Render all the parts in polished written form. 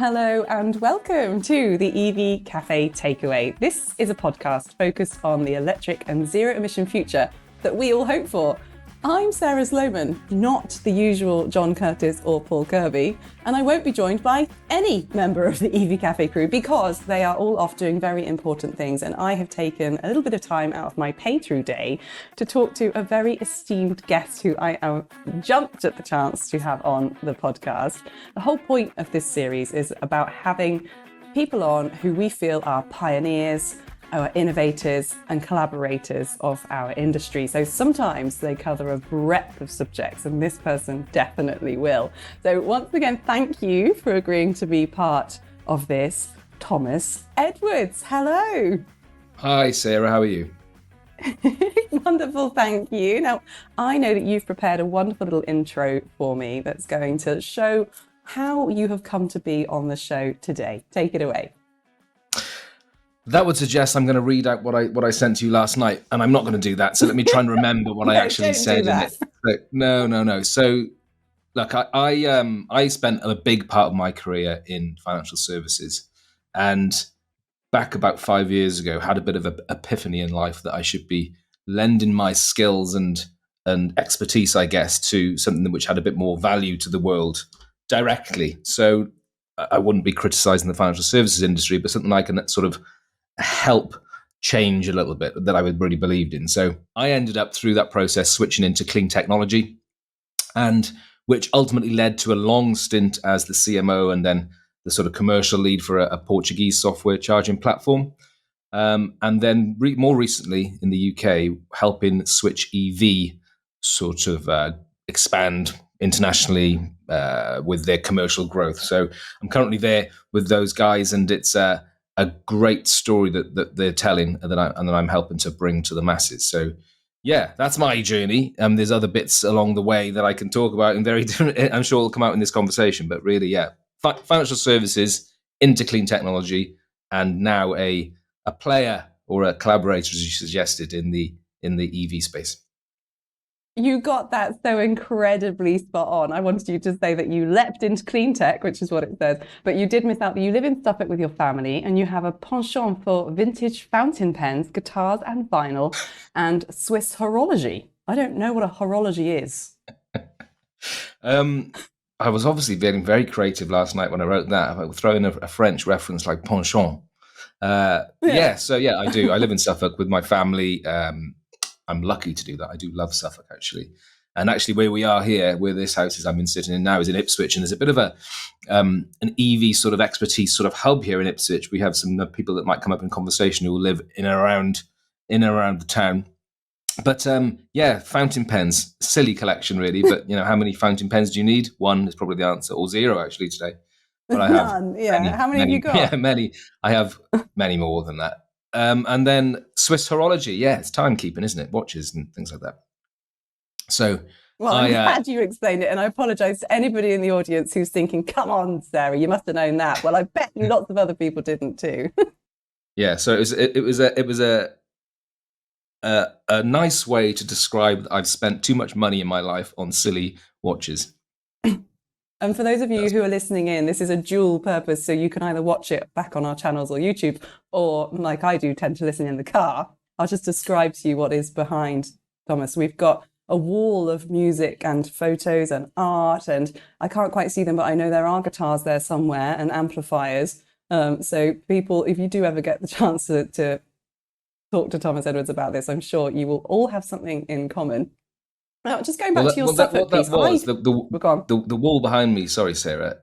Hello and welcome to the EV Cafe Takeaway. This is a podcast focused on the electric and zero emission future that we all hope for. I'm Sarah Sloman, not the usual John Curtis or Paul Kirby, and I won't be joined by any member of the EV Cafe crew because they are all off doing very important things, and I have taken a little bit of time out of my pay-through day to talk to a very esteemed guest who I jumped at the chance to have on the podcast. The whole point of this series is about having people on who we feel are pioneers, our innovators and collaborators of our industry. So sometimes they cover a breadth of subjects, and this person definitely will. So once again, thank you for agreeing to be part of this, Tomas Edwards. Hello. Hi, Sarah. How are you? Wonderful, thank you. Now, I know that you've prepared a wonderful little intro for me that's going to show how you have come to be on the show today. Take it away. That would suggest I'm going to read out what I sent to you last night, and I'm not going to do that. So let me try and remember what I actually said in it. No. So, look, I spent a big part of my career in financial services, and back about 5 years ago, had a bit of an epiphany in life that I should be lending my skills and expertise, I guess, to something which had a bit more value to the world directly. So I wouldn't be criticizing the financial services industry, but something I can sort of help change a little bit that I really believed in. So I ended up through that process switching into clean technology, and which ultimately led to a long stint as the CMO and then the sort of commercial lead for a Portuguese software charging platform. And then more recently in the UK, helping Switch EV sort of expand internationally with their commercial growth. So I'm currently there with those guys, and it's a great story that they're telling and that I'm helping to bring to the masses. So yeah, that's my journey. There's other bits along the way that I can talk about in very different, I'm sure will come out in this conversation, but really, yeah, financial services into clean technology, and now a player or a collaborator, as you suggested, in the EV space. You got that so incredibly spot on. I wanted you to say that you leapt into clean tech, which is what it says, but you did miss out that you live in Suffolk with your family and you have a penchant for vintage fountain pens, guitars and vinyl, and Swiss horology. I don't know what a horology is. I was obviously feeling very creative last night when I wrote that. I would throw in a French reference like penchant. I do. I live in Suffolk with my family. I'm lucky to do that. I do love Suffolk, actually. And actually, where we are here, where this house is I've been sitting in now, is in Ipswich. And there's a bit of an EV sort of expertise sort of hub here in Ipswich. We have some people that might come up in conversation who live in and around the town. But fountain pens, silly collection, really. But, how many fountain pens do you need? One is probably the answer, or zero, actually, today. But I have none. Yeah. How many have you got? Yeah, many. I have many more than that. And then Swiss horology, it's timekeeping, isn't it? Watches and things like that. So, well, I'm glad you explained it, and I apologise to anybody in the audience who's thinking, "Come on, Sarah, you must have known that." Well, I bet you lots of other people didn't too. Yeah, so it was a nice way to describe that I've spent too much money in my life on silly watches. And for those of you who are listening in, this is a dual purpose, so you can either watch it back on our channels or YouTube, or like I do, tend to listen in the car. I'll just describe to you what is behind Thomas. We've got a wall of music and photos and art, and I can't quite see them, but I know there are guitars there somewhere and amplifiers. So people, if you do ever get the chance to talk to Tomas Edwards about this, I'm sure you will all have something in common. Now, just going back to your Suffolk piece. The wall behind me, sorry, Sarah,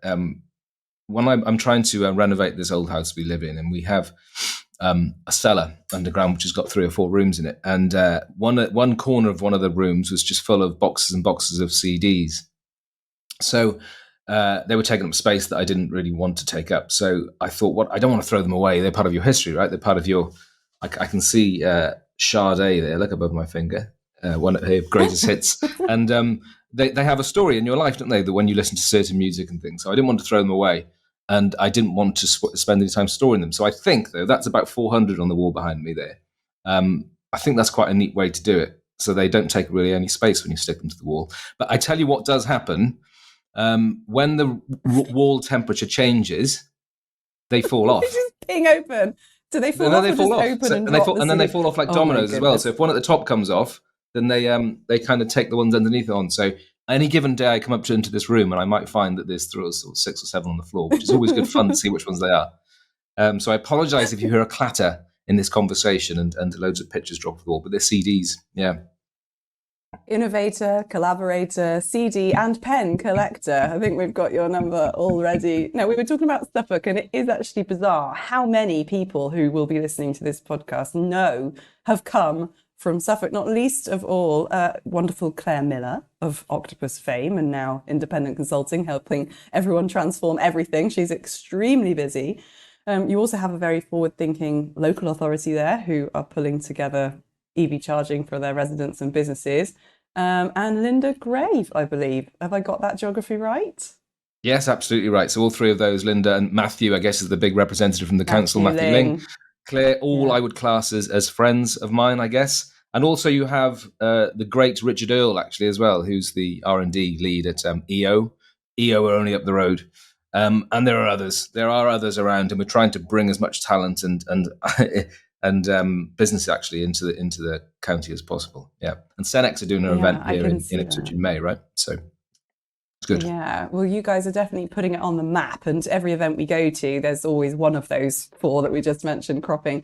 when I'm trying to renovate this old house we live in, and we have a cellar underground which has got 3 or 4 rooms in it, and one corner of one of the rooms was just full of boxes and boxes of CDs. So they were taking up space that I didn't really want to take up. So I thought, I don't want to throw them away. They're part of your history, right? They're part of your. I can see Sade there, look above my finger. One of her greatest hits, and they have a story in your life, don't they? That when you listen to certain music and things, so I didn't want to throw them away, and I didn't want to spend any time storing them. So I think, though, that's about 400 on the wall behind me there. I think that's quite a neat way to do it, so they don't take really any space when you stick them to the wall. But I tell you what does happen, When the wall temperature changes, they fall They off. just ping open. Do they fall No, off they or fall just off. open So, and and they drop fall, the and then sort they of... fall off like Oh my dominoes as well. goodness. So if one at the top comes off, then they kind of take the ones underneath on. So any given day, I come up into this room and I might find that there's sort of 6 or 7 on the floor, which is always good fun to see which ones they are. So I apologise if you hear a clatter in this conversation and loads of pictures drop off the wall, but they're CDs. Yeah. Innovator, collaborator, CD and pen collector. I think we've got your number already. No, we were talking about Suffolk, and it is actually bizarre how many people who will be listening to this podcast have come from Suffolk, not least of all wonderful Claire Miller of Octopus fame and now independent consulting, helping everyone transform everything. She's extremely busy. You also have a very forward-thinking local authority there who are pulling together EV charging for their residents and businesses. And Linda Grave, I believe. Have I got that geography right? Yes, absolutely right. So all three of those, Linda and Matthew, I guess, is the big representative from the council, Matthew Ling. Claire, all I would class as friends of mine, I guess. And also you have the great Richard Earle, actually, as well, who's the R&D lead at EO. EO are only up the road. And there are others. There are others around, and we're trying to bring as much talent and business actually into the county as possible. Yeah, and Senex are doing an event here in Ipswich in May, right? So it's good. Yeah, well, you guys are definitely putting it on the map, and every event we go to, there's always one of those 4 that we just mentioned cropping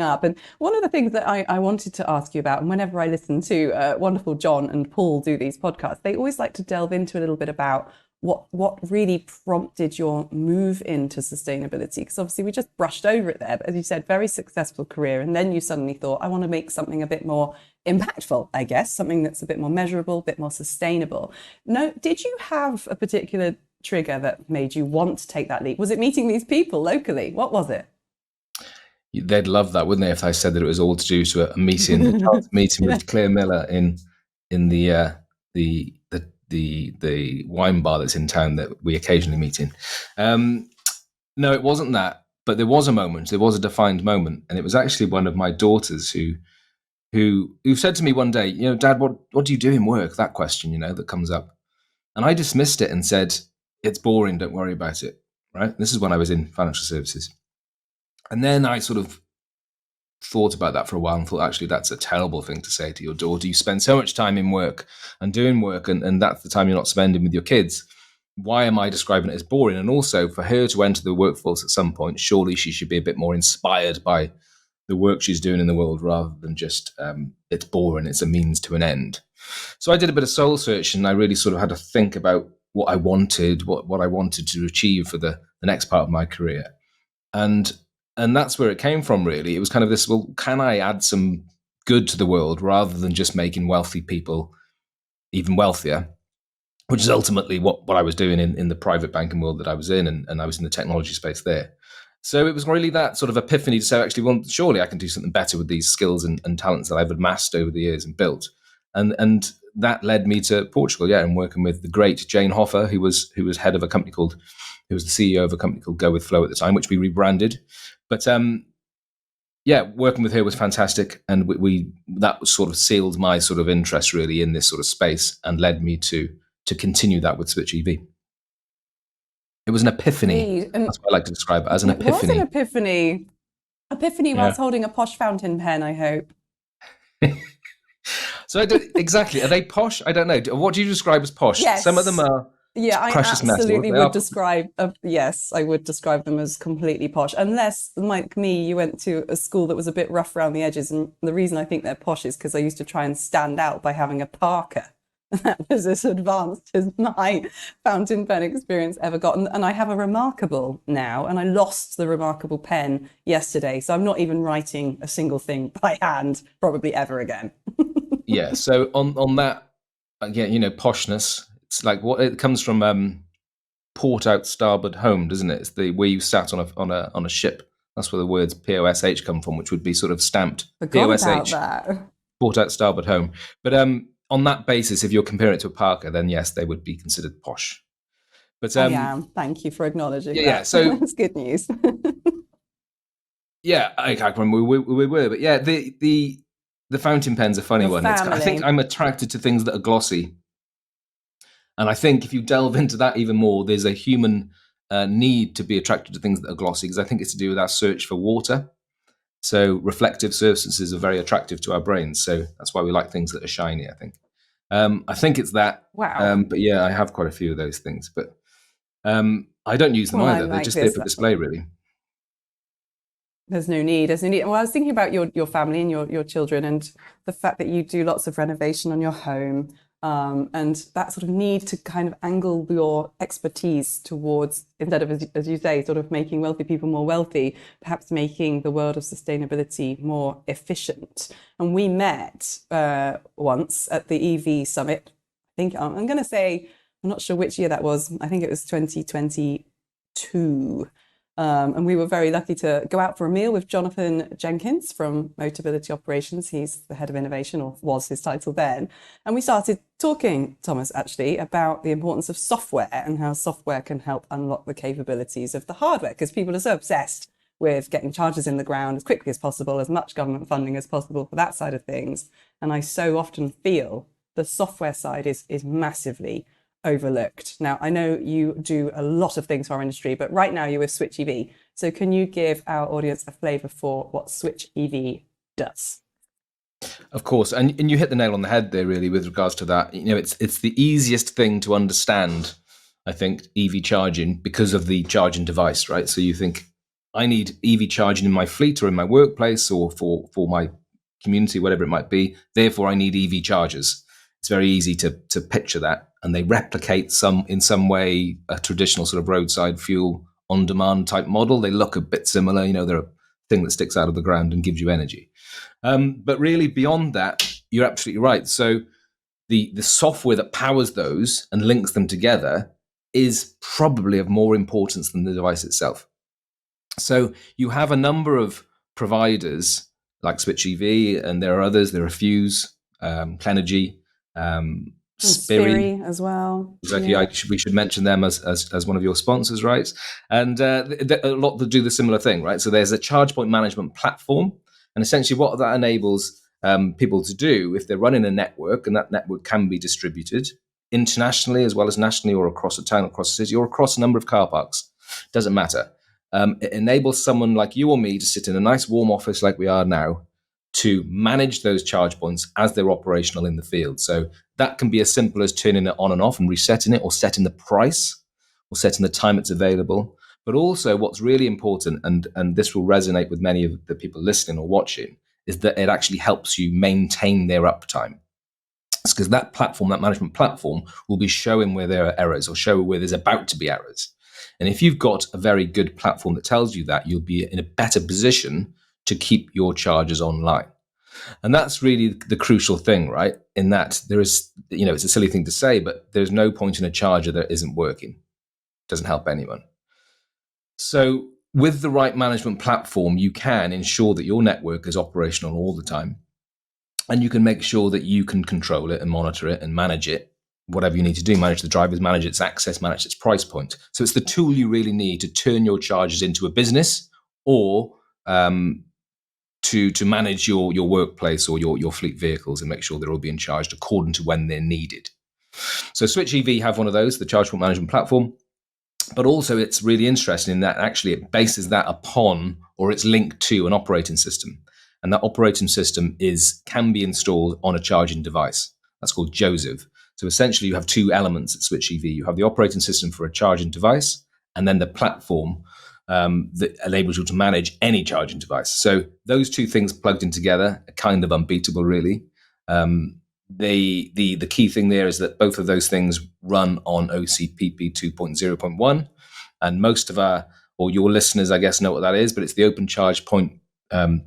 up. And one of the things that I wanted to ask you about, and whenever I listen to wonderful John and Paul do these podcasts, they always like to delve into a little bit about what really prompted your move into sustainability, because obviously we just brushed over it there, but as you said, very successful career, and then you suddenly thought, I want to make something a bit more impactful, I guess, something that's a bit more measurable, a bit more sustainable. No, did you have a particular trigger that made you want to take that leap? Was it meeting these people locally? What was it? They'd love that, wouldn't they, if I said that it was all to do to a meeting, with Claire Miller in the wine bar that's in town that we occasionally meet in. No, it wasn't that, but there was a moment. There was a defined moment, and it was actually one of my daughters who said to me one day, Dad, what do you do in work? That question, that comes up, and I dismissed it and said, it's boring. Don't worry about it. Right. This is when I was in financial services, and then I sort of thought about that for a while and thought, actually, that's a terrible thing to say to your daughter. You spend so much time in work and doing work, and that's the time you're not spending with your kids. Why am I describing it as boring? And also, for her to enter the workforce at some point, surely she should be a bit more inspired by the work she's doing in the world rather than just it's boring, it's a means to an end. So I did a bit of soul searching, and I really sort of had to think about what I wanted, what I wanted to achieve for the next part of my career. And that's where it came from, really. It was kind of this, well, can I add some good to the world rather than just making wealthy people even wealthier, which is ultimately what I was doing in the private banking world that I was in, and I was in the technology space there. So it was really that sort of epiphany to say, actually, well, surely I can do something better with these skills and talents that I've amassed over the years and built. And that led me to Portugal, and working with the great Jane Hoffer, who was head of a company who was the CEO of a company called Go With Flow at the time, which we rebranded. But working with her was fantastic, and that was sort of sealed my sort of interest really in this sort of space and led me to continue that with Switch EV. It was an epiphany. That's what I like to describe it as, an epiphany. It was an epiphany. Epiphany whilst holding a posh fountain pen, I hope. So exactly. Are they posh? I don't know. What do you describe as posh? Yes. Some of them are. Yeah, I absolutely would describe. Yes, I would describe them as completely posh. Unless, like me, you went to a school that was a bit rough around the edges, and the reason I think they're posh is because I used to try and stand out by having a parka. That was as advanced as my fountain pen experience ever got. And I have a Remarkable now, and I lost the Remarkable pen yesterday, so I'm not even writing a single thing by hand, probably ever again. Yeah. So on that, again, poshness. It's like what it comes from. Port out starboard home, doesn't it? It's the where you sat on a ship. That's where the words POSH come from, which would be sort of stamped POSH. Port out starboard home. But on that basis, if you're comparing it to a parka, then yes, they would be considered posh. But I am. Thank you for acknowledging that. Yeah, so that's good news. Yeah, I can't remember we were, but yeah, the fountain pen's a funny one. I think I'm attracted to things that are glossy. And I think if you delve into that even more, there's a human need to be attracted to things that are glossy, because I think it's to do with our search for water. So reflective surfaces are very attractive to our brains. So that's why we like things that are shiny, I think. I think it's that. Wow. But yeah, I have quite a few of those things. But I don't use them Well, either. I'm They're like just there this. for display, really. There's no need. There's no need. Well, I was thinking about your family and your children, and the fact that you do lots of renovation on your home, and that sort of need to kind of angle your expertise towards, instead of, as you say, sort of making wealthy people more wealthy, perhaps making the world of sustainability more efficient. And we met once at the EV summit. I think I'm going to say, I'm not sure which year that was. I think it was 2022. And we were very lucky to go out for a meal with Jonathan Jenkins from Motability Operations. He's the head of innovation, or was his title then. And we started talking, Thomas, actually, about the importance of software and how software can help unlock the capabilities of the hardware, because people are so obsessed with getting chargers in the ground as quickly as possible, as much government funding as possible for that side of things. And I so often feel the software side is massively overlooked. Now, I know you do a lot of things for our industry, but right now you're with Switch EV. So can you give our audience a flavour for what Switch EV does? Of course, and you hit the nail on the head there, really, with regards to that. It's the easiest thing to understand, I think, EV charging, because of the charging device, right? So you think, I need EV charging in my fleet or in my workplace or for my community, whatever it might be. Therefore, I need EV chargers. It's very easy to picture that, and they replicate in some way a traditional sort of roadside fuel on demand type model. They look a bit similar. They're a thing that sticks out of the ground and gives you energy. But really, beyond that, you're absolutely right. So the software that powers those and links them together is probably of more importance than the device itself. So you have a number of providers like Switch EV, and there are others. There are Fuse, Clenergy, Spiri as well. Exactly. Yeah. We should mention them as one of your sponsors, right? And a lot that do the similar thing, right? So there's a charge point management platform, and essentially what that enables people to do, if they're running a network, and that network can be distributed internationally as well as nationally, or across a town, across a city, or across a number of car parks, doesn't matter. It enables someone like you or me to sit in a nice warm office like we are now to manage those charge points as they're operational in the field. So that can be as simple as turning it on and off and resetting it, or setting the price, or setting the time it's available. But also what's really important, and this will resonate with many of the people listening or watching, is that it actually helps you maintain their uptime. It's because that platform, that management platform, will be showing where there are errors, or show where there's about to be errors. And if you've got a very good platform that tells you that, you'll be in a better position to keep your chargers online. And that's really the crucial thing, right? In that there is, it's a silly thing to say, but there's no point in a charger that isn't working. It doesn't help anyone. So with the right management platform, you can ensure that your network is operational all the time. And you can make sure that you can control it and monitor it and manage it, whatever you need to do, manage the drivers, manage its access, manage its price point. So it's the tool you really need to turn your chargers into a business, or to manage your workplace or your fleet vehicles, and make sure they're all being charged according to when they're needed. So Switch EV have one of those, the charge point management platform. But also it's really interesting in that actually it bases that upon, or it's linked to, an operating system. And that operating system can be installed on a charging device. That's called Joseph. So essentially you have two elements at Switch EV. You have the operating system for a charging device, and then the platform that enables you to manage any charging device. So those two things plugged in together are kind of unbeatable, really. The key thing there is that both of those things run on OCPP 2.0.1, and most of your listeners, I guess, know what that is, but it's the Open Charge Point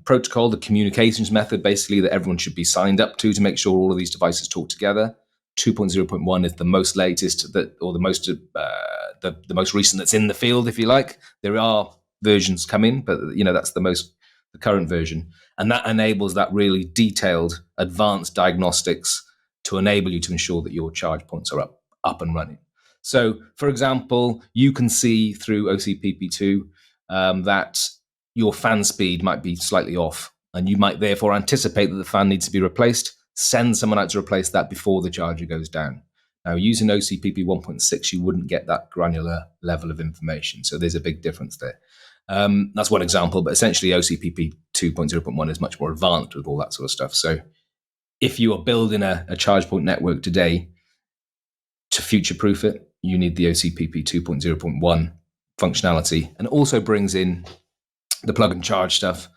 protocol, the communications method, basically, that everyone should be signed up to make sure all of these devices talk together. 2.0.1 is the most latest, or the most recent that's in the field, if you like. There are versions coming, but that's the current version, and that enables that really detailed, advanced diagnostics to enable you to ensure that your charge points are up and running. So, for example, you can see through OCPP2 that your fan speed might be slightly off, and you might therefore anticipate that the fan needs to be replaced. Send someone out to replace that before the charger goes down. Now, using OCPP 1.6, you wouldn't get that granular level of information. So there's a big difference there. That's one example, but essentially OCPP 2.0.1 is much more advanced with all that sort of stuff. So if you are building a charge point network today, to future-proof it, you need the OCPP 2.0.1 functionality, and also brings in the plug and charge stuff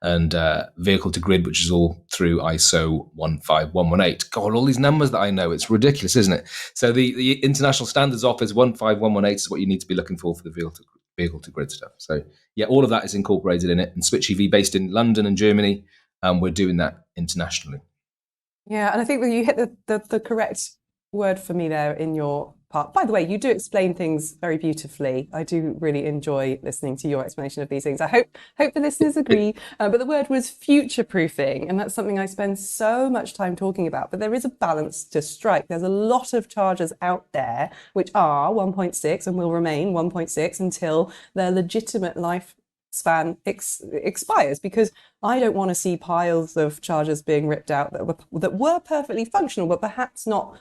and vehicle to grid, which is all through ISO 15118. God, all these numbers that I know, it's ridiculous, isn't it? So the International Standards Office 15118 is what you need to be looking for the vehicle to grid stuff. So yeah, all of that is incorporated in it. And Switch EV, based in London and Germany, we're doing that internationally. Yeah, and I think that you hit the correct word for me there in your part. By the way, you do explain things very beautifully. I do really enjoy listening to your explanation of these things. I hope the listeners agree. But the word was future-proofing, and that's something I spend so much time talking about. But there is a balance to strike. There's a lot of chargers out there which are 1.6 and will remain 1.6 until their legitimate life span expires, because I don't want to see piles of chargers being ripped out that were perfectly functional, but perhaps not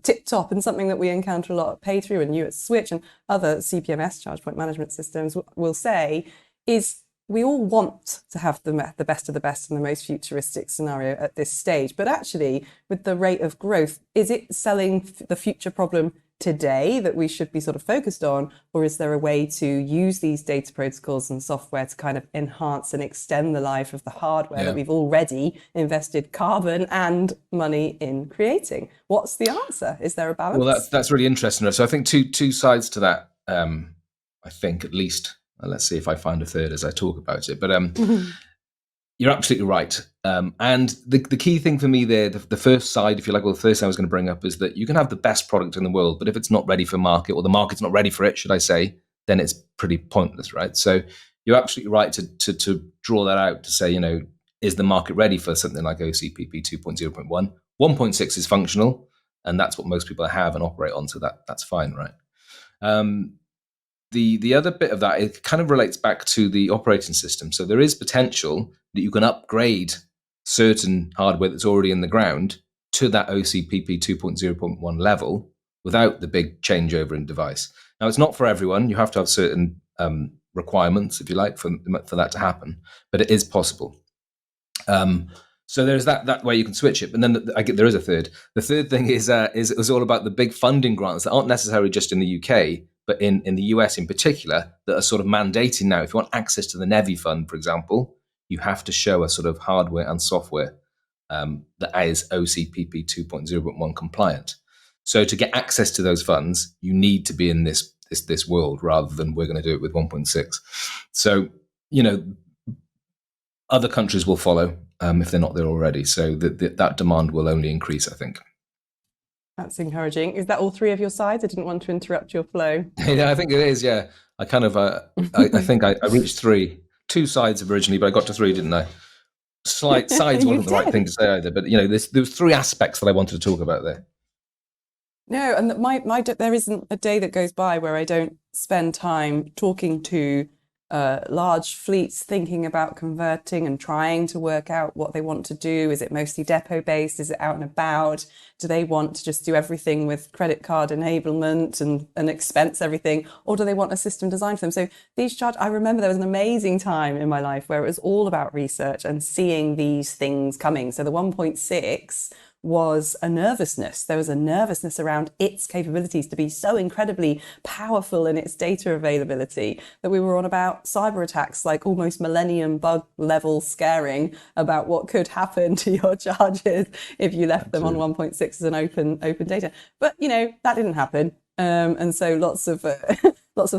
tip top, and something that we encounter a lot at Pay Through and you at Switch and other CPMS charge point management systems will say is we all want to have the best of the best and the most futuristic scenario at this stage. But actually, with the rate of growth, is it selling the future problem today that we should be sort of focused on, or is there a way to use these data protocols and software to kind of enhance and extend the life of the hardware that we've already invested carbon and money in creating? What's the answer? Is there a balance? Well, that's really interesting. So I think two sides to that. I think at least. Let's see if I find a third as I talk about it. But you're absolutely right. And the key thing for me there, the first side, if you like, well, the first thing I was going to bring up is that you can have the best product in the world, but if it's not ready for market, or the market's not ready for it, should I say, then it's pretty pointless, right? So you're absolutely right to draw that out, to say, is the market ready for something like OCPP 2.0.1? 1.6 is functional, and that's what most people have and operate on, so that's fine, right? The other bit of that, it kind of relates back to the operating system. So there is potential that you can upgrade certain hardware that's already in the ground to that OCPP 2.0.1 level without the big changeover in device. Now, it's not for everyone. You have to have certain requirements, if you like, for that to happen, but it is possible. So there's that way you can switch it. But then there is a third. The third thing is all about the big funding grants that aren't necessarily just in the UK, but in the US in particular, that are sort of mandating now. If you want access to the NEVI fund, for example, you have to show a sort of hardware and software that is OCPP 2.0.1 compliant. So to get access to those funds, you need to be in this world, rather than we're going to do it with 1.6. So, other countries will follow if they're not there already. So that demand will only increase, I think. That's encouraging. Is that all three of your sides? I didn't want to interrupt your flow. Yeah, I think it is. Yeah, I kind of, I think I reached two sides originally, but I got to three, didn't I? Sides wasn't the right thing to say either, but there was three aspects that I wanted to talk about there. No, and there isn't a day that goes by where I don't spend time talking to large fleets, thinking about converting and trying to work out what they want to do. Is it mostly depot based? Is it out and about? Do they want to just do everything with credit card enablement and expense everything? Or do they want a system designed for them? So I remember there was an amazing time in my life where it was all about research and seeing these things coming. So the 1.6 was a nervousness. There was a nervousness around its capabilities to be so incredibly powerful in its data availability that we were on about cyber attacks, like almost millennium bug level scaring about what could happen to your charges if you left them on 1.6 as an open data. But, that didn't happen. And so lots of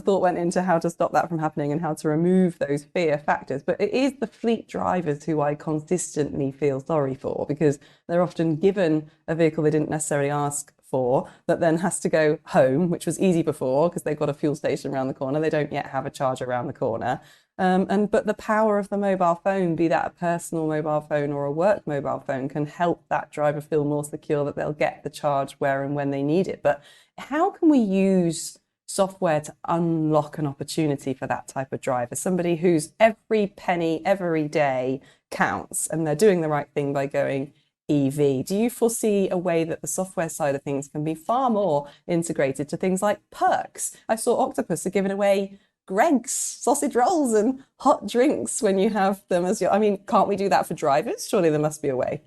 thought went into how to stop that from happening and how to remove those fear factors. But it is the fleet drivers who I consistently feel sorry for, because they're often given a vehicle they didn't necessarily ask for, that then has to go home, which was easy before because they've got a fuel station around the corner. They don't yet have a charger around the corner. But the power of the mobile phone, be that a personal mobile phone or a work mobile phone, can help that driver feel more secure that they'll get the charge where and when they need it. But how can we use software to unlock an opportunity for that type of driver? Somebody whose every penny, every day counts, and they're doing the right thing by going EV? Do you foresee a way that the software side of things can be far more integrated to things like perks? I saw Octopus are giving away Greg's sausage rolls and hot drinks when you have them as your. I mean, can't we do that for drivers? Surely there must be a way.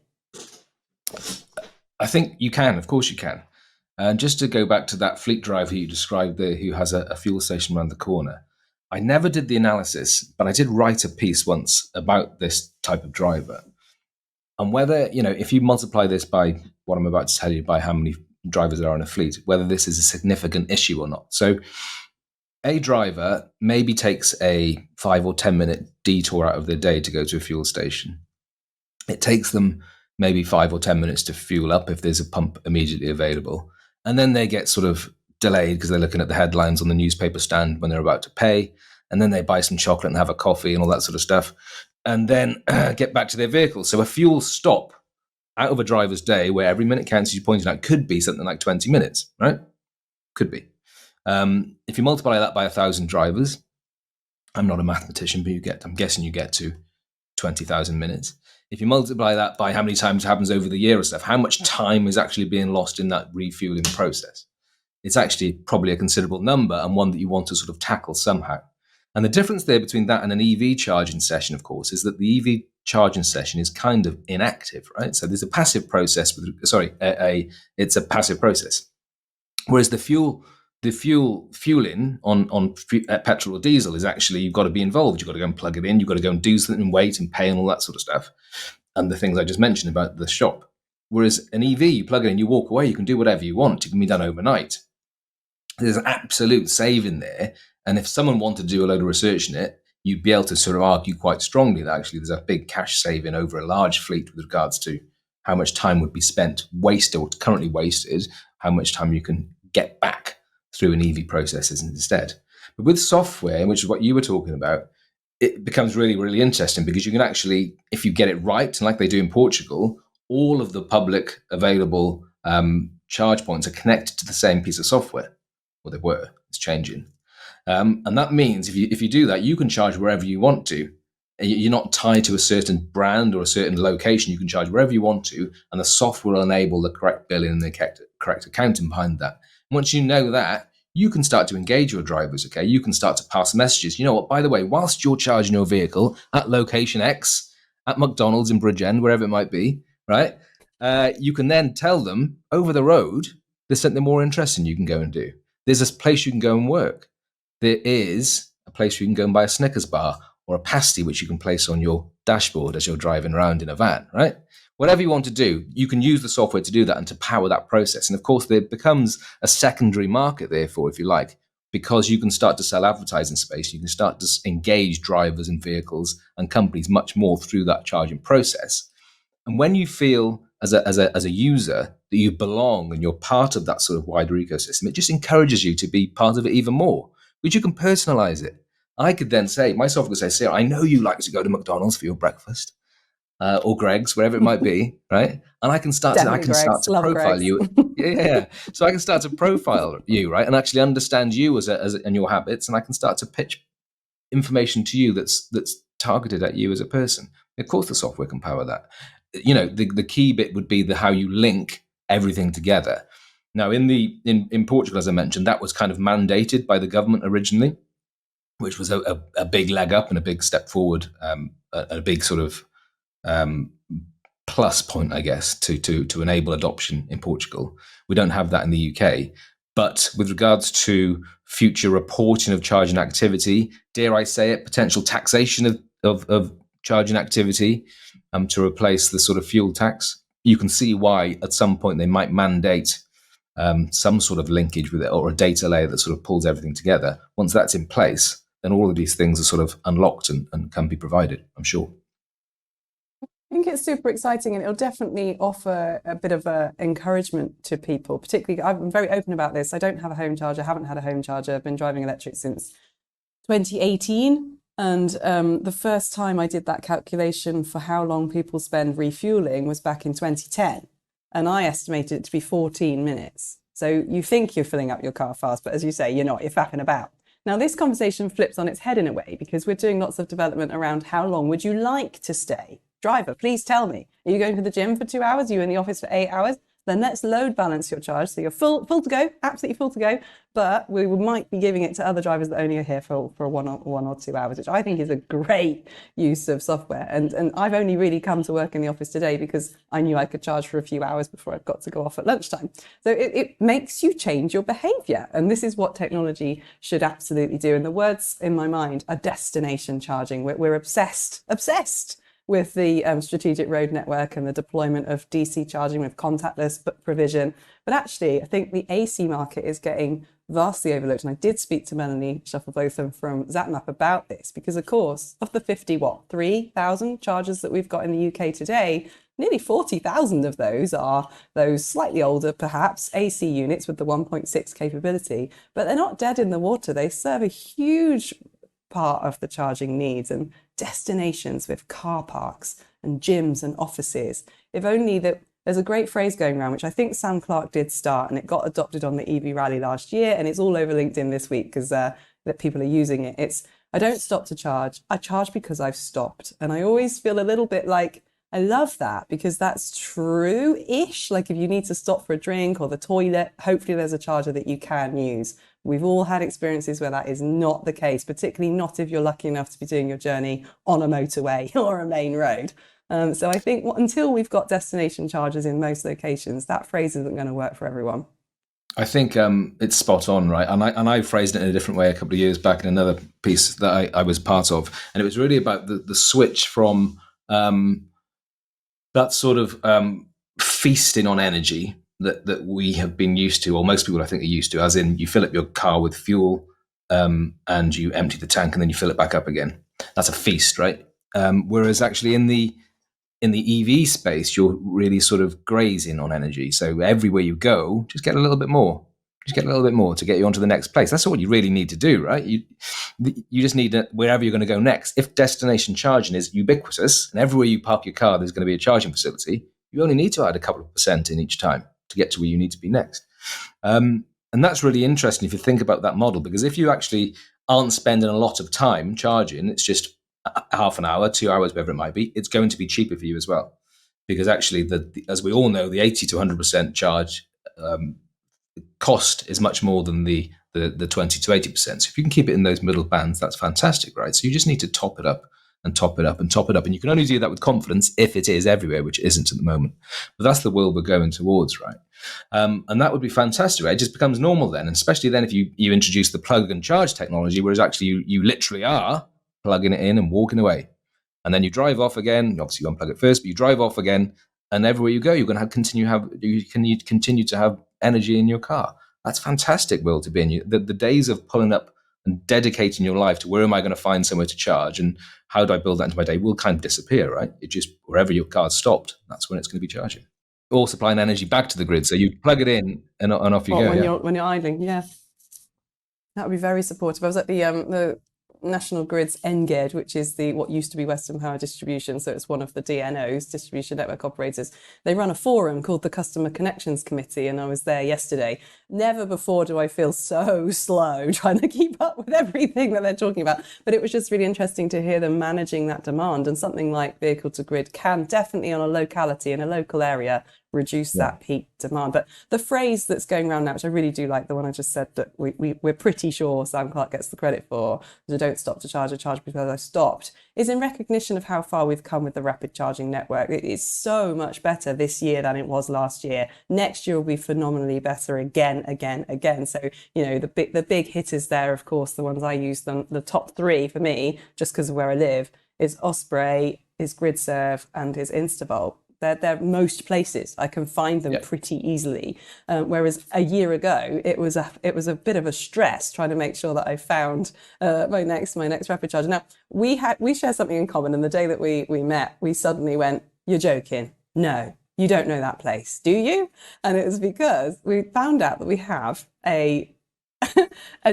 I think you can. Of course you can. And just to go back to that fleet driver you described there, who has a fuel station around the corner, I never did the analysis, but I did write a piece once about this type of driver. And whether, if you multiply this by what I'm about to tell you, by how many drivers there are in a fleet, whether this is a significant issue or not. So a driver maybe takes a 5 or 10 minute detour out of their day to go to a fuel station. It takes them maybe 5 or 10 minutes to fuel up if there's a pump immediately available. And then they get sort of delayed because they're looking at the headlines on the newspaper stand when they're about to pay. And then they buy some chocolate and have a coffee and all that sort of stuff. And then get back to their vehicle. So a fuel stop out of a driver's day, where every minute counts, as you pointed out, could be something like 20 minutes, right? Could be. If you multiply that by 1,000 drivers, I'm not a mathematician, but I'm guessing you get to 20,000 minutes. If you multiply that by how many times it happens over the year or stuff, how much time is actually being lost in that refueling process? It's actually probably a considerable number, and one that you want to sort of tackle somehow. And the difference there between that and an EV charging session, of course, is that the EV charging session is kind of inactive, right? So there's a passive process it's a passive process. Whereas the fueling on petrol or diesel is actually, you've got to be involved. You've got to go and plug it in. You've got to go and do something and wait and pay and all that sort of stuff. And the things I just mentioned about the shop. Whereas an EV, you plug it in, you walk away, you can do whatever you want. It can be done overnight. There's an absolute saving there. And if someone wanted to do a load of research in it, you'd be able to sort of argue quite strongly that actually there's a big cash saving over a large fleet with regards to how much time would be spent wasted or currently wasted, how much time you can get back through an EV processes instead. But with software, which is what you were talking about, it becomes really, really interesting, because you can actually, if you get it right, and like they do in Portugal, all of the public available charge points are connected to the same piece of software. Well, they were. It's changing. And that means if you do that, you can charge wherever you want to. You're not tied to a certain brand or a certain location. You can charge wherever you want to, and the software will enable the correct billing and the correct accounting behind that. Once you know that, you can start to engage your drivers, okay? You can start to pass messages. You know what, by the way, whilst you're charging your vehicle at location X, at McDonald's in Bridgend, wherever it might be, right? You can then tell them, over the road, there's something more interesting you can go and do. There's a place you can go and work. There is a place where you can go and buy a Snickers bar or a pasty, which you can place on your dashboard as you're driving around in a van, right? Whatever you want to do, you can use the software to do that and to power that process. And of course, there becomes a secondary market, therefore, if you like, because you can start to sell advertising space. You can start to engage drivers and vehicles and companies much more through that charging process. And when you feel as a user that you belong and you're part of that sort of wider ecosystem, it just encourages you to be part of it even more, which you can personalize it. I could then say, my software could say, Sarah, I know you like to go to McDonald's for your breakfast. Or Greg's, wherever it might be, right? And I can start to profile Greg's. you. Yeah. So I can start to profile you, right? And actually understand you and your habits, and I can start to pitch information to you that's targeted at you as a person. Of course, the software can power that. The key bit would be how you link everything together. Now, in Portugal, as I mentioned, that was kind of mandated by the government originally, which was a big leg up and a big step forward, a big sort of plus point, I guess, to enable adoption in Portugal. We don't have that in the UK. But with regards to future reporting of charging activity, dare I say it, potential taxation of charging activity to replace the sort of fuel tax, you can see why at some point they might mandate some sort of linkage with it, or a data layer that sort of pulls everything together. Once that's in place, then all of these things are sort of unlocked and can be provided, I'm sure. I think it's super exciting, and it'll definitely offer a bit of encouragement to people. Particularly, I'm very open about this. I don't have a home charger, haven't had a home charger. I've been driving electric since 2018. And the first time I did that calculation for how long people spend refueling was back in 2010. And I estimated it to be 14 minutes. So you think you're filling up your car fast, but as you say, you're not, you're faffing about. Now, this conversation flips on its head in a way, because we're doing lots of development around how long would you like to stay? Driver, please tell me, Are you going to the gym for 2 hours? Are you in the office for 8 hours? Then let's load balance your charge so you're full to go, absolutely full to go. But we might be giving it to other drivers that only are here for 1 or 2 hours, which I think is a great use of software. And I've only really come to work in the office today because I knew I could charge for a few hours before I've got to go off at lunchtime. So it makes you change your behavior. And this is what technology should absolutely do. And the words in my mind are destination charging. We're obsessed with the strategic road network and the deployment of DC charging with contactless provision. But actually, I think the AC market is getting vastly overlooked. And I did speak to Melanie Shufflebotham from ZapMap about this, because of course, of the 3,000 chargers that we've got in the UK today, nearly 40,000 of those are those slightly older, perhaps, AC units with the 1.6 capability. But they're not dead in the water. They serve a huge part of the charging needs, and destinations with car parks and gyms and offices. If only that. There's a great phrase going around, which I think Sam Clark did start, and it got adopted on the EV rally last year, and it's all over LinkedIn this week because that people are using it. It's, I don't stop to charge, I charge because I've stopped. And I always feel a little bit like, I love that, because that's true-ish. Like if you need to stop for a drink or the toilet, hopefully there's a charger that you can use. We've all had experiences where that is not the case, particularly not if you're lucky enough to be doing your journey on a motorway or a main road. So I think until we've got destination chargers in most locations, that phrase isn't going to work for everyone. I think it's spot on, right? And I phrased it in a different way a couple of years back in another piece that I was part of. And it was really about the switch from that sort of feasting on energy that we have been used to, or most people I think are used to, as in you fill up your car with fuel and you empty the tank and then you fill it back up again. That's a feast, right? Whereas actually in the EV space, you're really sort of grazing on energy. So everywhere you go, just get a little bit more. Just get a little bit more to get you onto the next place. That's what you really need to do, right? You just need wherever you're going to go next. If destination charging is ubiquitous and everywhere you park your car, there's going to be a charging facility, you only need to add a couple of % in each time to get to where you need to be next. And that's really interesting if you think about that model, because if you actually aren't spending a lot of time charging, it's just half an hour, 2 hours, whatever it might be, it's going to be cheaper for you as well. Because actually, as we all know, the 80 to 100% charge cost is much more than the 20 to 80%. So if you can keep it in those middle bands, that's fantastic, right? So you just need to top it up and top it up and top it up. And you can only do that with confidence if it is everywhere, which isn't at the moment. But that's the world we're going towards, right? And that would be fantastic, right? It just becomes normal then, and especially then if you introduce the plug and charge technology, whereas actually you literally are plugging it in and walking away. And then you drive off again. Obviously, you unplug it first, but you drive off again. And everywhere you go, you're going to continue to have energy in your car. That's a fantastic world to be in. The days of pulling up and dedicating your life to where am I going to find somewhere to charge and how do I build that into my day will kind of disappear, right? It just, wherever your car's stopped, that's when it's going to be charging. Or supplying energy back to the grid. So you plug it in and off you go. When you're idling, yeah. That would be very supportive. I was at the National Grid's NGED, which is what used to be Western Power Distribution, so it's one of the DNOs, distribution network operators. They run a forum called the Customer Connections Committee, and I was there yesterday. Never before do I feel so slow trying to keep up with everything that they're talking about, but it was just really interesting to hear them managing that demand, and something like vehicle to grid can definitely, on a locality, in a local area, reduce that peak demand. But the phrase that's going around now, which I really do like, the one I just said that we're pretty sure Sam Clark gets the credit for, I don't stop to charge, I charge because I stopped, is in recognition of how far we've come with the rapid charging network. It is so much better this year than it was last year. Next year will be phenomenally better again. So, the big hitters there, of course, the ones I use, the top three for me, just because of where I live, is Osprey, is GridServe, and is Instavolt. They're most places. I can find them pretty easily. Whereas a year ago, it was a bit of a stress trying to make sure that I found my next rapid charger. Now we share something in common, and the day that we met, we suddenly went, "You're joking? No, you don't know that place, do you?" And it was because we found out that we have a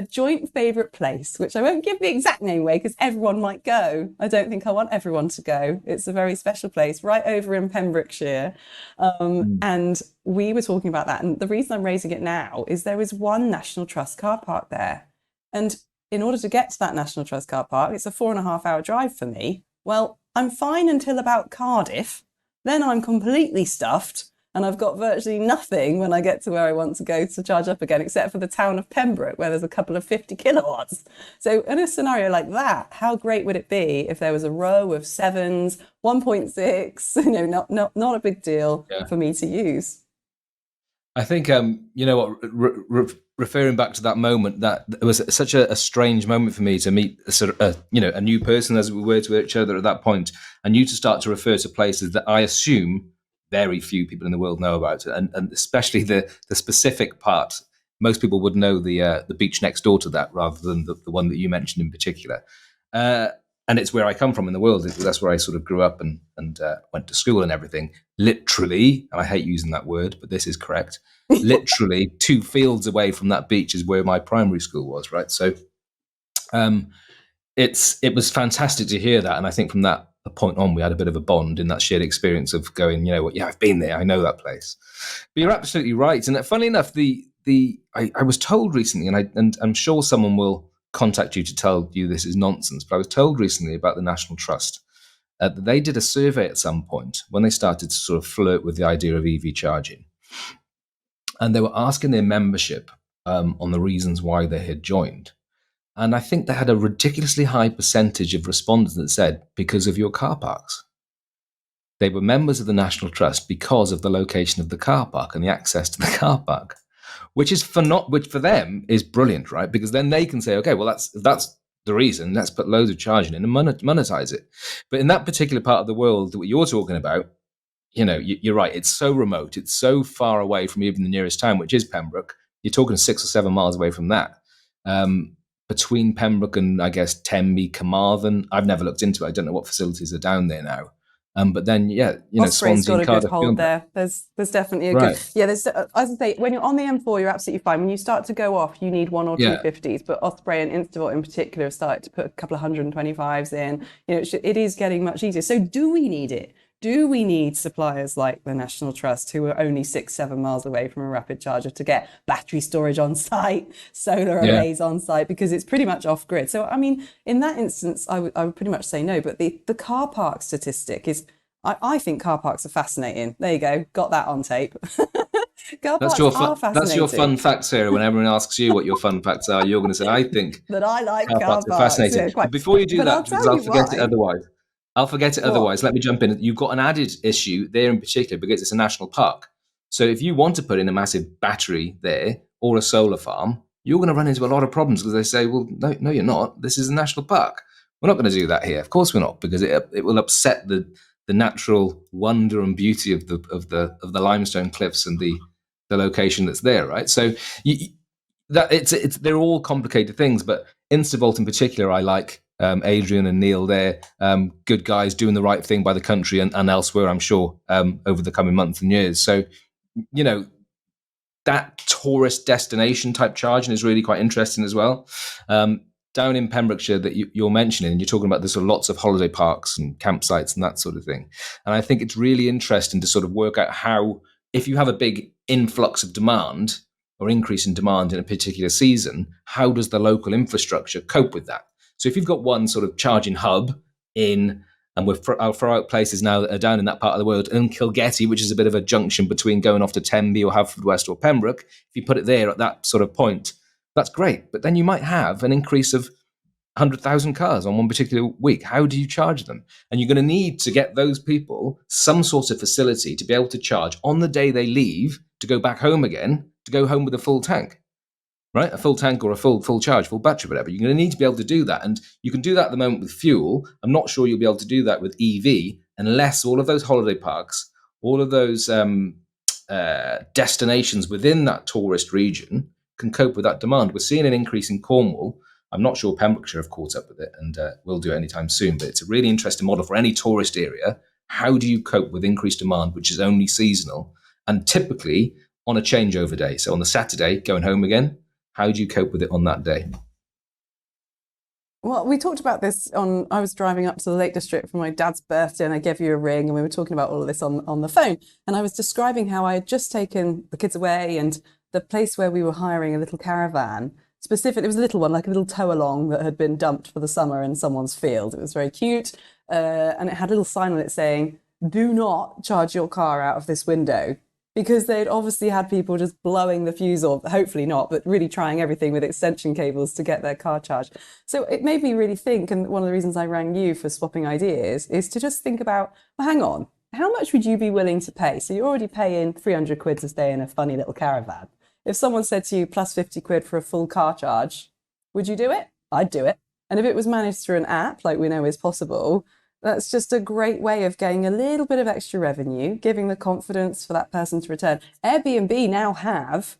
joint favourite place, which I won't give the exact name away because everyone might go. I don't think I want everyone to go. It's a very special place right over in Pembrokeshire. And we were talking about that. And the reason I'm raising it now is there is one National Trust car park there. And in order to get to that National Trust car park, it's a 4.5 hour drive for me. Well, I'm fine until about Cardiff. Then I'm completely stuffed and I've got virtually nothing when I get to where I want to go to charge up again, except for the town of Pembroke, where there's a couple of 50 kilowatts. So in a scenario like that, how great would it be if there was a row of 7s, 1.6, not a big deal for me to use. I think, you know what, referring back to that moment, that it was such a strange moment for me to meet a new person, as we were to each other at that point, and you to start to refer to places that I assume very few people in the world know about, and especially the specific part. Most people would know the beach next door to that rather than the one that you mentioned in particular. And it's where I come from in the world. That's where I sort of grew up and went to school and everything. Literally, and I hate using that word, but this is correct. Literally 2 fields away from that beach is where my primary school was, right? So it was fantastic to hear that. And I think from that point on, we had a bit of a bond in that shared experience of going, you know what, yeah, I've been there, I know that place. But you're absolutely right. And funnily enough, I was told recently, and I'm sure someone will contact you to tell you this is nonsense, but I was told recently about the National Trust that they did a survey at some point when they started to sort of flirt with the idea of EV charging. And they were asking their membership on the reasons why they had joined. And I think they had a ridiculously high percentage of respondents that said, because of your car parks. They were members of the National Trust because of the location of the car park and the access to the car park. Which for them is brilliant, right? Because then they can say, okay, well, that's the reason. Let's put loads of charging in and monetize it. But in that particular part of the world that you're talking about, you know, you're right. It's so remote. It's so far away from even the nearest town, which is Pembroke. You're talking 6 or 7 miles away from that. Between Pembroke and, I guess, Tenby, Carmarthen, I've never looked into it. I don't know what facilities are down there now. But then, yeah, you know, Osprey's Swansea, got a Cardiff, good hold there. There's definitely a right. good, yeah. There's, as I say, when you're on the M4, you're absolutely fine. When you start to go off, you need 1 or 2 50s. But Osprey and Instavolt in particular have started to put a couple of 125s in. You know, it is getting much easier. So, do we need it? Do we need suppliers like the National Trust, who are only 6-7 miles away from a rapid charger, to get battery storage on site, solar arrays on site, because it's pretty much off grid? So, I mean, in that instance, I would pretty much say no. But the car park statistic is, I think car parks are fascinating. There you go. Got that on tape. Car parks are fascinating. That's your fun facts, Sarah. When everyone asks you what your fun facts are, you're going to say, I think that I like car parks are fascinating. Yeah, but before you do that, because I'll forget it otherwise. Let me jump in. You've got an added issue there in particular because it's a national park. So if you want to put in a massive battery there or a solar farm, you're going to run into a lot of problems because they say, well, no, you're not. This is a national park. We're not going to do that here. Of course we're not, because it will upset the natural wonder and beauty of the limestone cliffs and the location that's there, right? So they're all complicated things, but Instavolt in particular, I like Adrian and Neil there, good guys doing the right thing by the country and elsewhere, I'm sure, over the coming months and years. So, you know, that tourist destination type charging is really quite interesting as well. Down in Pembrokeshire that you're mentioning, and you're talking about there's sort of lots of holiday parks and campsites and that sort of thing. And I think it's really interesting to sort of work out how, if you have a big influx of demand or increase in demand in a particular season, how does the local infrastructure cope with that? So if you've got one sort of charging hub in, and I'll throw out places now that are down in that part of the world, in Kilgetty, which is a bit of a junction between going off to Tenby or Haverfordwest or Pembroke, if you put it there at that sort of point, that's great. But then you might have an increase of 100,000 cars on one particular week. How do you charge them? And you're going to need to get those people some sort of facility to be able to charge on the day they leave to go back home again, to go home with a full tank, right? A full tank or a full charge, full battery, whatever. You're going to need to be able to do that. And you can do that at the moment with fuel. I'm not sure you'll be able to do that with EV unless all of those holiday parks, all of those destinations within that tourist region can cope with that demand. We're seeing an increase in Cornwall. I'm not sure Pembrokeshire have caught up with it, and will do it anytime soon, but it's a really interesting model for any tourist area. How do you cope with increased demand, which is only seasonal, and typically on a changeover day? So on the Saturday, going home again, how do you cope with it on that day? Well, we talked about this I was driving up to the Lake District for my dad's birthday, and I gave you a ring, and we were talking about all of this on the phone. And I was describing how I had just taken the kids away, and the place where we were hiring a little caravan, specifically, it was a little one, like a little tow along that had been dumped for the summer in someone's field. It was very cute. And it had a little sign on it saying, do not charge your car out of this window, because they'd obviously had people just blowing the fuse, or hopefully not, but really trying everything with extension cables to get their car charged. So it made me really think, and one of the reasons I rang you for swapping ideas is to just think about, well, hang on, how much would you be willing to pay? So you're already paying 300 quid to stay in a funny little caravan. If someone said to you plus 50 quid for a full car charge, would you do it? I'd do it. And if it was managed through an app, like we know is possible, that's just a great way of getting a little bit of extra revenue, giving the confidence for that person to return. Airbnb now have,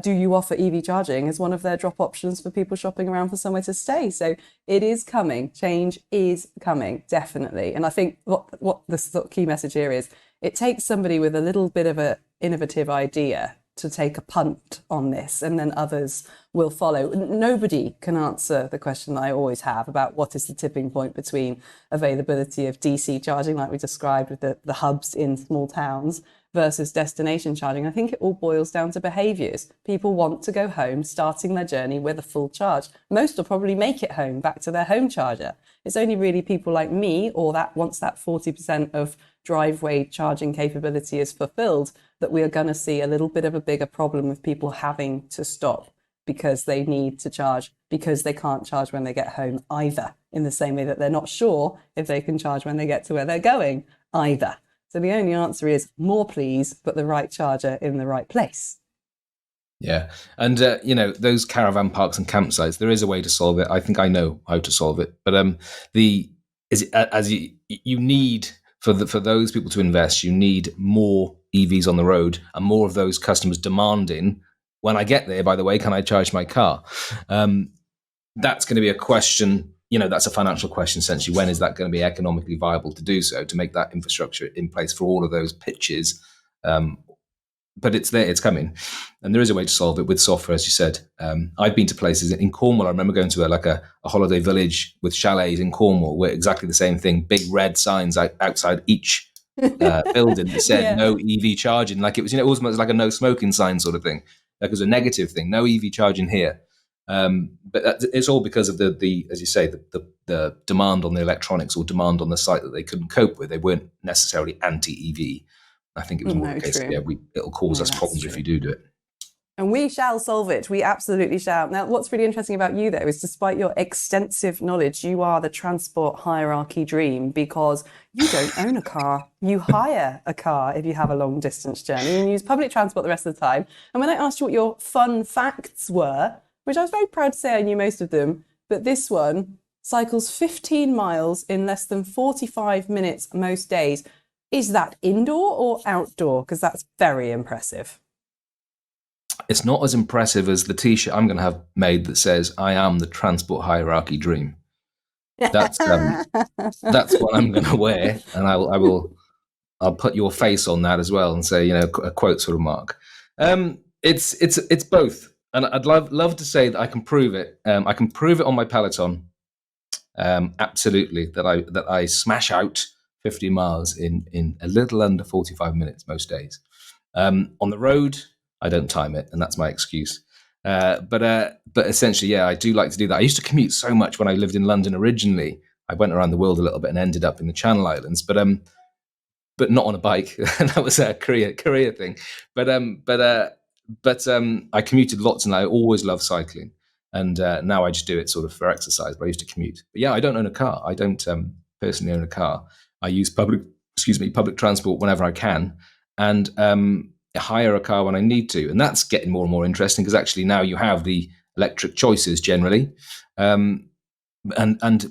do you offer EV charging as one of their drop options for people shopping around for somewhere to stay. So it is coming. Change is coming, definitely. And I think what the sort of key message here is, it takes somebody with a little bit of an innovative idea to take a punt on this, and then others will follow. Nobody can answer the question that I always have about what is the tipping point between availability of DC charging, like we described with the hubs in small towns, versus destination charging. I think it all boils down to behaviours. People want to go home, starting their journey with a full charge. Most will probably make it home, back to their home charger. It's only really people like me, or that once that 40% of driveway charging capability is fulfilled, that we are going to see a little bit of a bigger problem with people having to stop because they need to charge, because they can't charge when they get home either, in the same way that they're not sure if they can charge when they get to where they're going either. So the only answer is more, please, but the right charger in the right place. Yeah. And, those caravan parks and campsites, there is a way to solve it. I think I know how to solve it. But you need, for those people to invest, you need more EVs on the road and more of those customers demanding, when I get there, by the way, can I charge my car? That's going to be a question, that's a financial question, essentially. When is that going to be economically viable to do so, to make that infrastructure in place for all of those pitches? But it's there, it's coming. And there is a way to solve it with software, as you said. I've been to places in Cornwall. I remember going to a holiday village with chalets in Cornwall, where exactly the same thing, big red signs outside each building that said no EV charging. Like it was, almost like a no smoking sign sort of thing. Like it was a negative thing, no EV charging here. But it's all because of the as you say, the demand on the electronics, or demand on the site that they couldn't cope with. They weren't necessarily anti-EV. I think it was more the case, it'll cause us problems if you do it. And we shall solve it. We absolutely shall. Now, what's really interesting about you, though, is despite your extensive knowledge, you are the transport hierarchy dream, because you don't own a car. You hire a car if you have a long distance journey, and use public transport the rest of the time. And when I asked you what your fun facts were, which I was very proud to say I knew most of them, but this one, cycles 15 miles in less than 45 minutes most days. Is that indoor or outdoor? Because that's very impressive. It's not as impressive as the T-shirt I'm going to have made that says, "I am the transport hierarchy dream." That's what I'm going to wear, and I'll put your face on that as well, and say, a quote sort of mark. It's both, and I'd love to say that I can prove it. I can prove it on my Peloton, absolutely, that I smash out 50 miles in a little under 45 minutes most days. On the road, I don't time it, and that's my excuse. But essentially, I do like to do that. I used to commute so much when I lived in London originally. I went around the world a little bit and ended up in the Channel Islands, but not on a bike. That was a career thing. But I commuted lots, and I always loved cycling. And now I just do it sort of for exercise. But I used to commute. But I don't own a car. I don't personally own a car. I use public transport whenever I can, and hire a car when I need to. And that's getting more and more interesting, because actually now you have the electric choices generally. And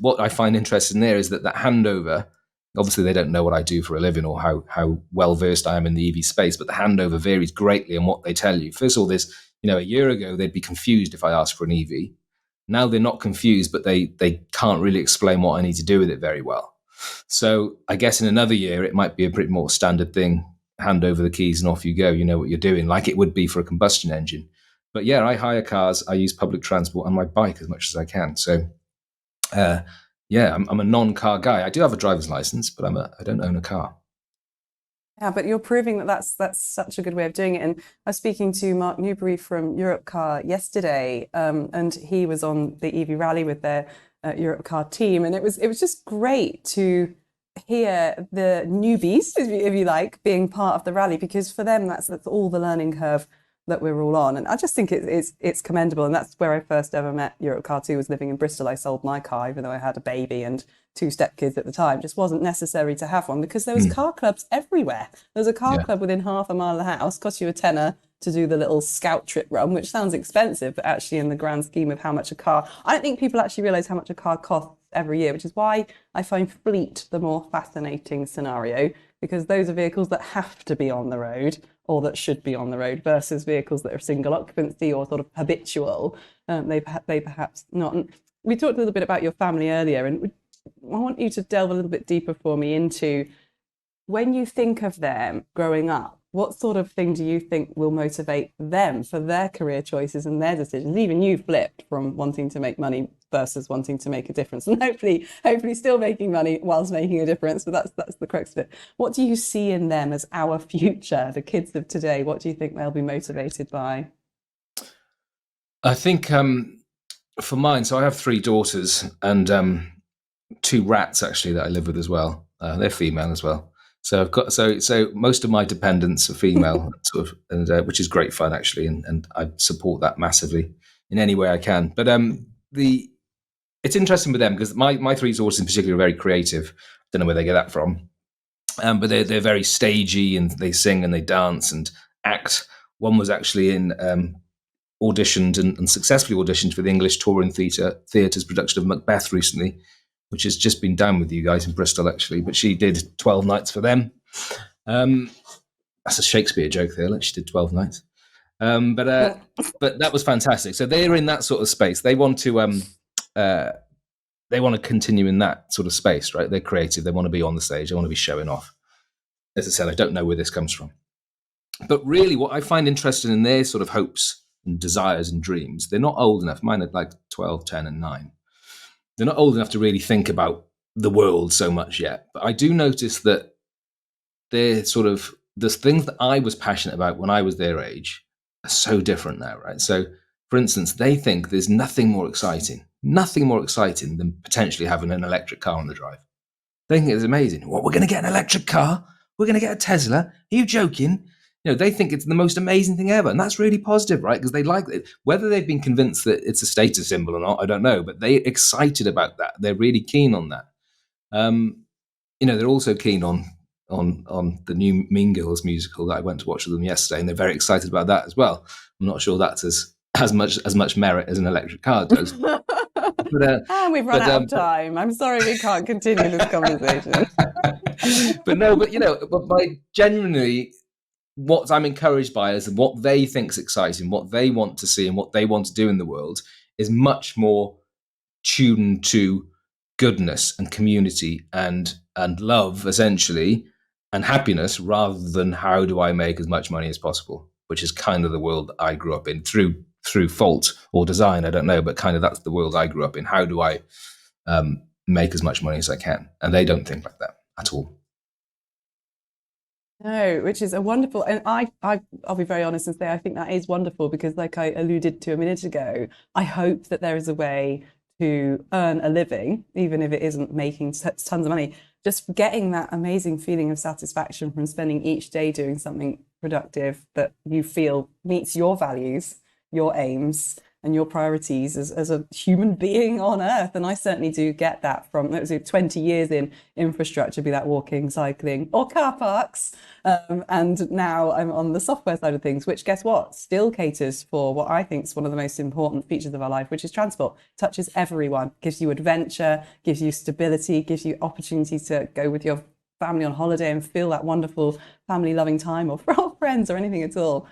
what I find interesting there is that handover, obviously they don't know what I do for a living or how well versed I am in the EV space, but the handover varies greatly on what they tell you. First of all, there's, a year ago they'd be confused if I asked for an EV. Now they're not confused, but they can't really explain what I need to do with it very well. So I guess in another year, it might be a pretty more standard thing. Hand over the keys and off you go. You know what you're doing, like it would be for a combustion engine. But I hire cars. I use public transport and my bike as much as I can. So, I'm a non-car guy. I do have a driver's license, but I don't own a car. Yeah, but you're proving that that's such a good way of doing it. And I was speaking to Mark Newbury from Europcar yesterday, and he was on the EV rally with their Europcar team, and it was just great to hear the newbies, if you like, being part of the rally, because for them that's all the learning curve that we're all on. And I just think it's commendable. And that's where I first ever met Europe Car 2, was living in Bristol. I sold my car, even though I had a baby and two stepkids at the time. Just wasn't necessary to have one because there was car clubs everywhere. There was a car club within half a mile of the house, cost you a tenner to do the little scout trip run, which sounds expensive, but actually in the grand scheme of how much a car, I don't think people actually realise how much a car costs every year, which is why I find fleet the more fascinating scenario, because those are vehicles that have to be on the road or that should be on the road versus vehicles that are single occupancy or sort of habitual. They perhaps not. And we talked a little bit about your family earlier, and I want you to delve a little bit deeper for me into, when you think of them growing up, what sort of thing do you think will motivate them for their career choices and their decisions? Even you flipped from wanting to make money versus wanting to make a difference, and hopefully still making money whilst making a difference. But that's the crux of it. What do you see in them as our future, the kids of today? What do you think they'll be motivated by? I think for mine, so I have 3 daughters and 2 rats actually that I live with as well. They're female as well. So I've got so most of my dependents are female, sort of, and which is great fun actually, and I support that massively in any way I can. But it's interesting with them because my 3 daughters in particular are very creative. Don't know where they get that from, but they're very stagey, and they sing and they dance and act. One was actually in auditioned and successfully auditioned for the English Touring Theatre's production of Macbeth recently, which has just been down with you guys in Bristol, actually. But she did 12 nights for them. That's a Shakespeare joke there. Like, she did 12 nights. But that was fantastic. So they're in that sort of space. They want to continue in that sort of space, right? They're creative. They want to be on the stage. They want to be showing off. As I said, I don't know where this comes from. But really, what I find interesting in their sort of hopes and desires and dreams, they're not old enough. Mine are like 12, 10, and 9. They're not old enough to really think about the world so much yet. But I do notice that they're sort of, the things that I was passionate about when I was their age are so different now, right? So, for instance, they think there's nothing more exciting than potentially having an electric car on the drive. They think it's amazing. What, we're going to get an electric car? We're going to get a Tesla? Are you joking? You know, they think it's the most amazing thing ever. And that's really positive, right? Because they like it. Whether they've been convinced that it's a status symbol or not, I don't know. But they're excited about that. They're really keen on that. They're also keen on the new Mean Girls musical that I went to watch with them yesterday. And they're very excited about that as well. I'm not sure that's as much merit as an electric car does. And we've run out of time. I'm sorry we can't continue this conversation. but genuinely, what I'm encouraged by is what they think's exciting, what they want to see and what they want to do in the world is much more tuned to goodness and community and love, essentially, and happiness, rather than how do I make as much money as possible, which is kind of the world that I grew up in through fault or design, I don't know, but kind of that's the world I grew up in. How do I make as much money as I can? And they don't think like that at all. No, which is a wonderful, and I'll be very honest and say I think that is wonderful, because like I alluded to a minute ago, I hope that there is a way to earn a living, even if it isn't making tons of money, just getting that amazing feeling of satisfaction from spending each day doing something productive that you feel meets your values, your aims, and your priorities as a human being on earth. And I certainly do get that from 20 years in infrastructure, be that walking, cycling, or car parks. And now I'm on the software side of things, which, guess what, still caters for what I think is one of the most important features of our life, which is transport. Touches everyone, gives you adventure, gives you stability, gives you opportunity to go with your family on holiday and feel that wonderful family loving time, or friends, or anything at all.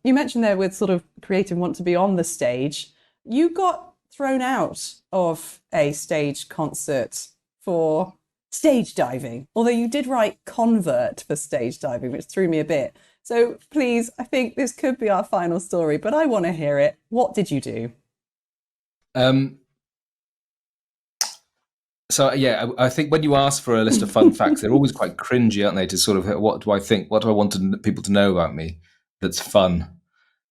You mentioned there with sort of creative want to be on the stage. You got thrown out of a stage concert for stage diving, although you did write convert for stage diving, which threw me a bit. So please, I think this could be our final story, but I want to hear it. What did you do? So yeah, I think when you ask for a list of fun facts, they're always quite cringy, aren't they? To sort of, what do I think? What do I want people to know about me that's fun?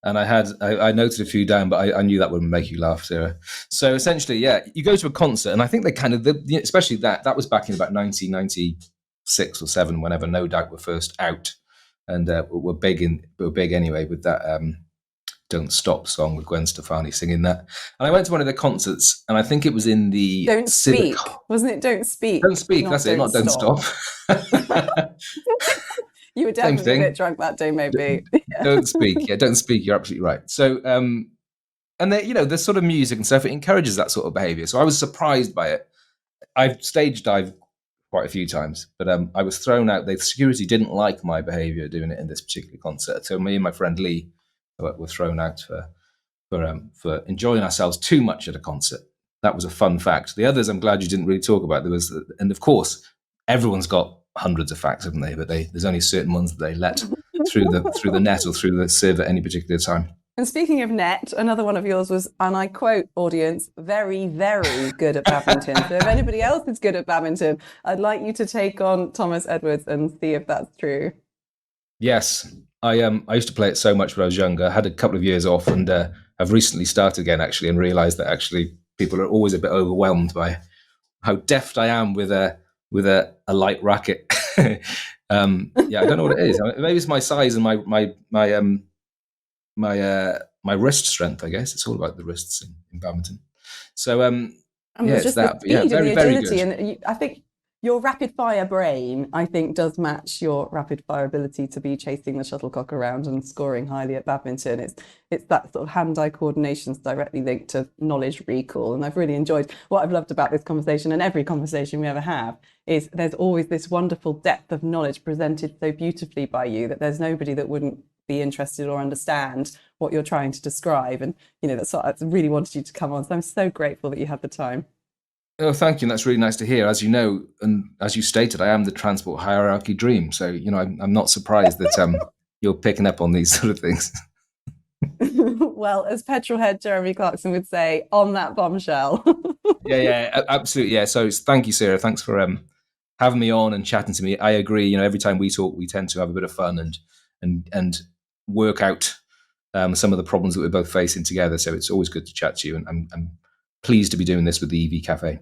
And I noted a few down, but I knew that wouldn't make you laugh, Sarah. So essentially, yeah, you go to a concert, and I think they kind of, especially that was back in about 1996 or 7, whenever No Doubt were first out, and were big anyway with that "Don't Stop" song with Gwen Stefani singing that. And I went to one of their concerts, and I think it was in the Don't Civic. Speak, wasn't it? Don't Speak. Don't Speak. That's it. Not Don't Stop. You were definitely a bit drunk that day, maybe. Don't Speak. Yeah, Don't Speak. You're absolutely right. So, and they, the sort of music and stuff, it encourages that sort of behavior. So I was surprised by it. I've stage dived quite a few times, but I was thrown out. The security didn't like my behavior doing it in this particular concert. So me and my friend Lee were thrown out for enjoying ourselves too much at a concert. That was a fun fact. The others, I'm glad you didn't really talk about. And of course, everyone's got hundreds of facts, haven't they? But there's only certain ones that they let through the net or through the sieve at any particular time. And speaking of net, another one of yours was, and I quote, audience, very, very good at badminton. So if anybody else is good at badminton, I'd like you to take on Tomas Edwards and see if that's true. Yes. I used to play it so much when I was younger. I had a couple of years off, and I've recently started again, actually, and realised that actually people are always a bit overwhelmed by how deft I am with a light racket. Yeah, I don't know what it is. Maybe it's my size and my wrist strength. I guess it's all about the wrists in badminton. So yeah, it's just that. The speed very, and the very agility, good. and I think your rapid fire brain, I think, does match your rapid fire ability to be chasing the shuttlecock around and scoring highly at badminton. It's that sort of hand-eye coordination is directly linked to knowledge recall. And I've really enjoyed what I've loved about this conversation, and every conversation we ever have, is there's always this wonderful depth of knowledge presented so beautifully by you that there's nobody that wouldn't be interested or understand what you're trying to describe. And that's what I really wanted you to come on. So I'm so grateful that you had the time. Oh, thank you. And that's really nice to hear. As you know, and as you stated, I am the transport hierarchy dream. So, I'm not surprised that you're picking up on these sort of things. Well, as petrolhead Jeremy Clarkson would say, on that bombshell. Yeah, absolutely. Yeah. So thank you, Sarah. Thanks for having me on and chatting to me. I agree. Every time we talk, we tend to have a bit of fun and work out some of the problems that we're both facing together. So it's always good to chat to you. And I'm pleased to be doing this with the EV Cafe.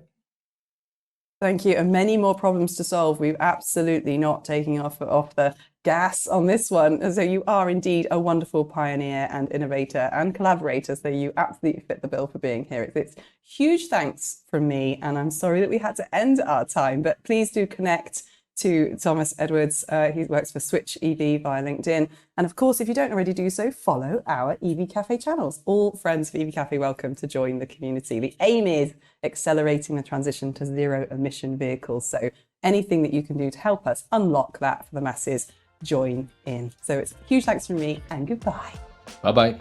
Thank you. And many more problems to solve. We're absolutely not taking off the gas on this one. So you are indeed a wonderful pioneer and innovator and collaborator. So you absolutely fit the bill for being here. It's huge thanks from me. And I'm sorry that we had to end our time, but please do connect to Tomas Edwards. He works for Switch EV via LinkedIn. And of course, if you don't already do so, follow our EV Cafe channels. All friends of EV Cafe, welcome to join the community. The aim is accelerating the transition to zero emission vehicles. So anything that you can do to help us unlock that for the masses, join in. So it's huge thanks from me and goodbye. Bye-bye.